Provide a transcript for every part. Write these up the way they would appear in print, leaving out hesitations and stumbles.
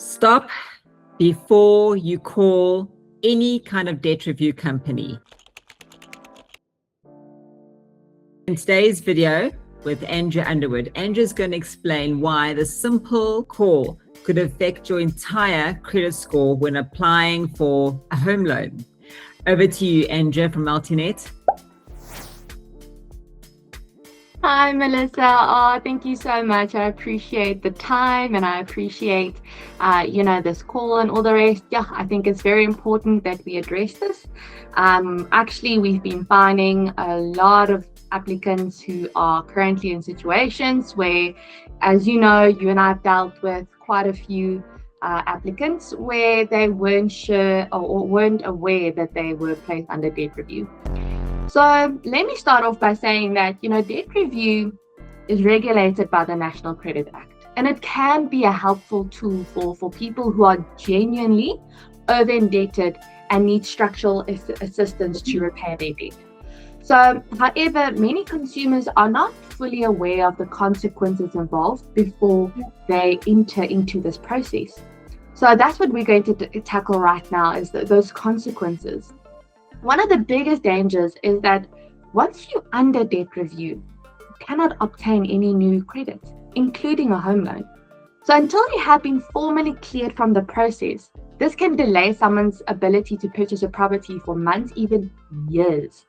Stop before you call any kind of debt review company. In today's video with Andrea Underwood, Andrea's going to explain why the simple call could affect your entire credit score when applying for a home loan. Over to you, Andrea from MultiNET. Hi, Melissa. Thank you so much. I appreciate the time and I appreciate, this call and all the rest. Yeah, I think it's very important that we address this. Actually, we've been finding a lot of applicants who are currently in situations where, as you know, you and I have dealt with quite a few applicants where they weren't sure or weren't aware that they were placed under debt review. So let me start off by saying that, debt review is regulated by the National Credit Act, and it can be a helpful tool for people who are genuinely over-indebted and need structural assistance to repay their debt. So, however, many consumers are not fully aware of the consequences involved before they enter into this process. So that's what we're going to tackle right now, is those consequences. One of the biggest dangers is that once you're under debt review, you cannot obtain any new credit, including a home loan. So until you have been formally cleared from the process, this can delay someone's ability to purchase a property for months, even years.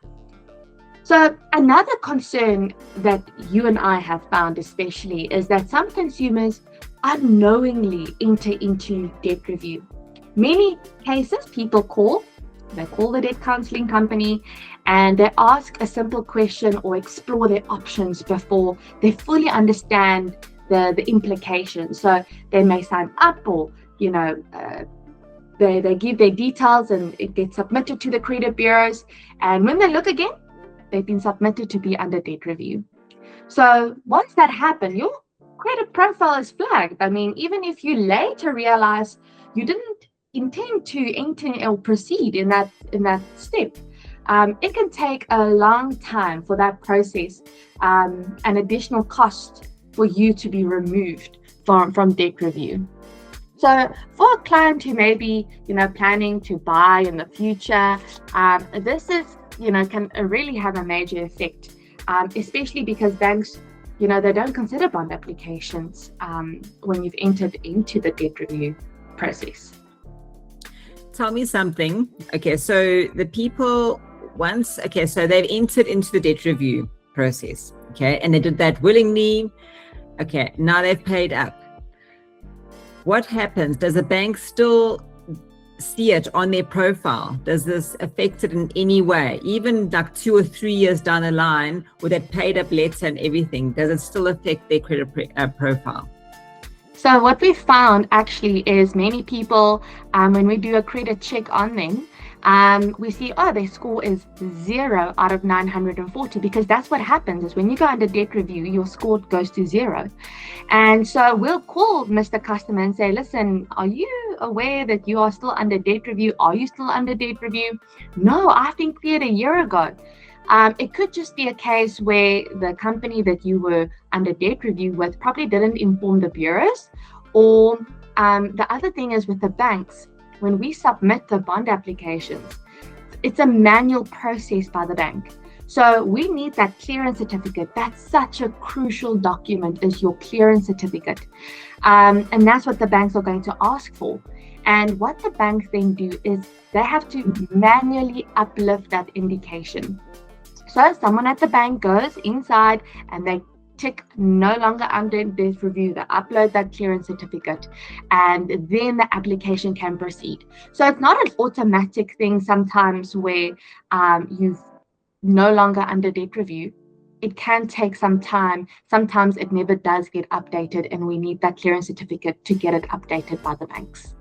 So another concern that you and I have found especially is that some consumers unknowingly enter into debt review. Many cases, people call the debt counseling company and they ask a simple question or explore their options before they fully understand the implications. So they may sign up or, they give their details and it gets submitted to the credit bureaus. And when they look again, they've been submitted to be under debt review. So once that happens, your credit profile is flagged. I mean, even if you later realize you didn't intend to enter or proceed in that step, it can take a long time for that process, an additional cost for you to be removed from debt review. So for a client who may be planning to buy in the future, this is can really have a major effect, especially because banks they don't consider bond applications when you've entered into the debt review process. Tell me something. Okay, so the people so they've entered into the debt review process, okay, and they did that willingly. Okay, now they've paid up. What happens? Does the bank still see it on their profile? Does this affect it in any way? Even like 2 or 3 years down the line with that paid up letter and everything, does it still affect their credit profile? So what we found actually is many people, when we do a credit check on them, we see, their score is 0 out of 940, because that's what happens is when you go under debt review, your score goes to 0. And so we'll call Mr. Customer and say, listen, are you aware that you are still under debt review? Are you still under debt review? No, I've been cleared a year ago. It could just be a case where the company that you were under debt review with probably didn't inform the bureaus, or the other thing is with the banks, when we submit the bond applications, it's a manual process by the bank. So we need that clearance certificate. That's such a crucial document, is your clearance certificate. And that's what the banks are going to ask for. And what the banks then do is they have to manually uplift that indication. So someone at the bank goes inside and they tick no longer under debt review, they upload that clearance certificate, and then the application can proceed. So it's not an automatic thing sometimes where you've no longer under debt review. It can take some time. Sometimes it never does get updated, and we need that clearance certificate to get it updated by the banks.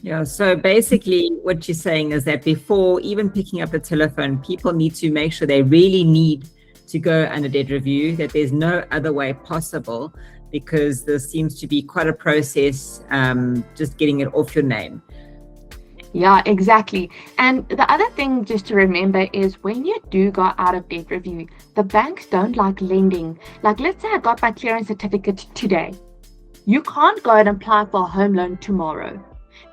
Yeah, so basically what you're saying is that before even picking up the telephone, people need to make sure they really need to go under debt review, that there's no other way possible, because there seems to be quite a process just getting it off your name. Yeah, exactly. And the other thing just to remember is when you do go out of debt review, the banks don't like lending. Like, let's say I got my clearance certificate today. you can't go and apply for a home loan tomorrow,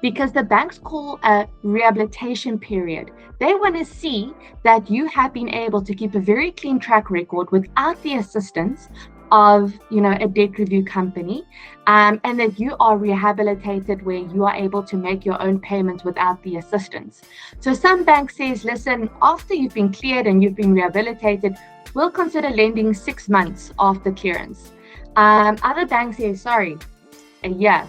because the banks call a rehabilitation period. They want to see that you have been able to keep a very clean track record without the assistance of a debt review company, and that you are rehabilitated where you are able to make your own payments without the assistance. So some banks says, listen, after you've been cleared and you've been rehabilitated, we'll consider lending 6 months after clearance. Other banks say, sorry, a year.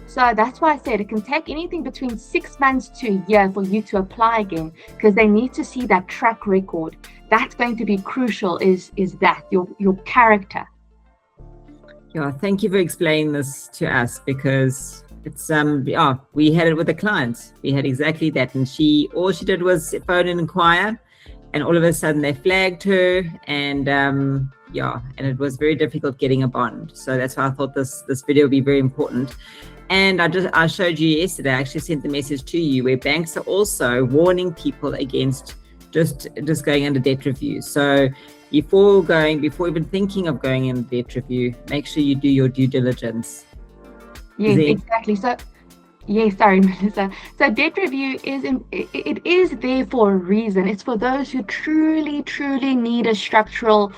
So that's why I said it can take anything between 6 months to a year for you to apply again, because they need to see that track record. That's going to be crucial, is that your character. Yeah, thank you for explaining this to us, because it's we had it with a client. We had exactly that, and all she did was phone and inquire, and all of a sudden they flagged her, and and it was very difficult getting a bond. So that's why I thought this video would be very important. And I showed you yesterday, I actually sent the message to you, where banks are also warning people against just going under debt review. So before even thinking of going in debt review, make sure you do your due diligence. Yes, exactly. So, yes, sorry, Melissa. So debt review is there for a reason. It's for those who truly, truly need a structural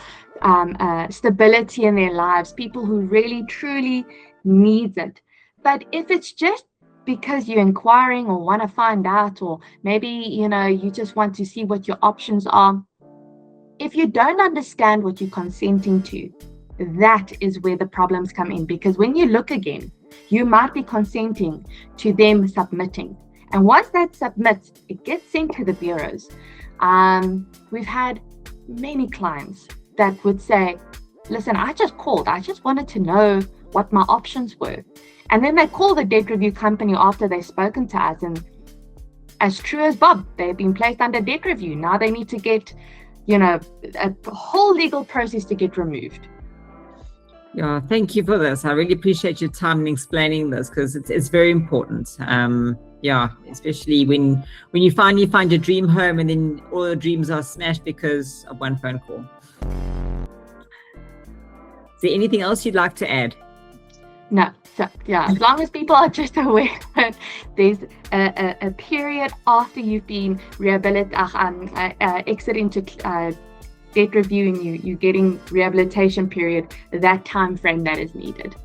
stability in their lives, people who really, truly needs it. But if it's just because you're inquiring or want to find out, or maybe, you just want to see what your options are, if you don't understand what you're consenting to, that is where the problems come in. Because when you look again, you might be consenting to them submitting. And once that submits, it gets sent to the bureaus. We've had many clients that would say, listen, I just called. I just wanted to know what my options were. And then they call the debt review company after they've spoken to us, and as true as Bob, they've been placed under debt review. Now they need to get, a whole legal process to get removed. Yeah, thank you for this. I really appreciate your time in explaining this, because it's very important. Especially when you finally find your dream home and then all your dreams are smashed because of one phone call. Is there anything else you'd like to add? No. So, as long as people are just aware that there's a period after you've been exit into debt review and you're getting rehabilitation period, that time frame that is needed.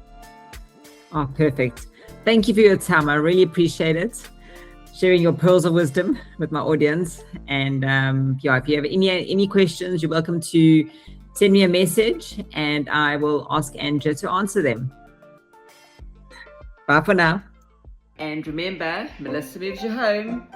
Oh, perfect. Thank you for your time. I really appreciate it. Sharing your pearls of wisdom with my audience. And if you have any questions, you're welcome to send me a message and I will ask Andrea to answer them. Bye for now. And remember, Melissa moves you home.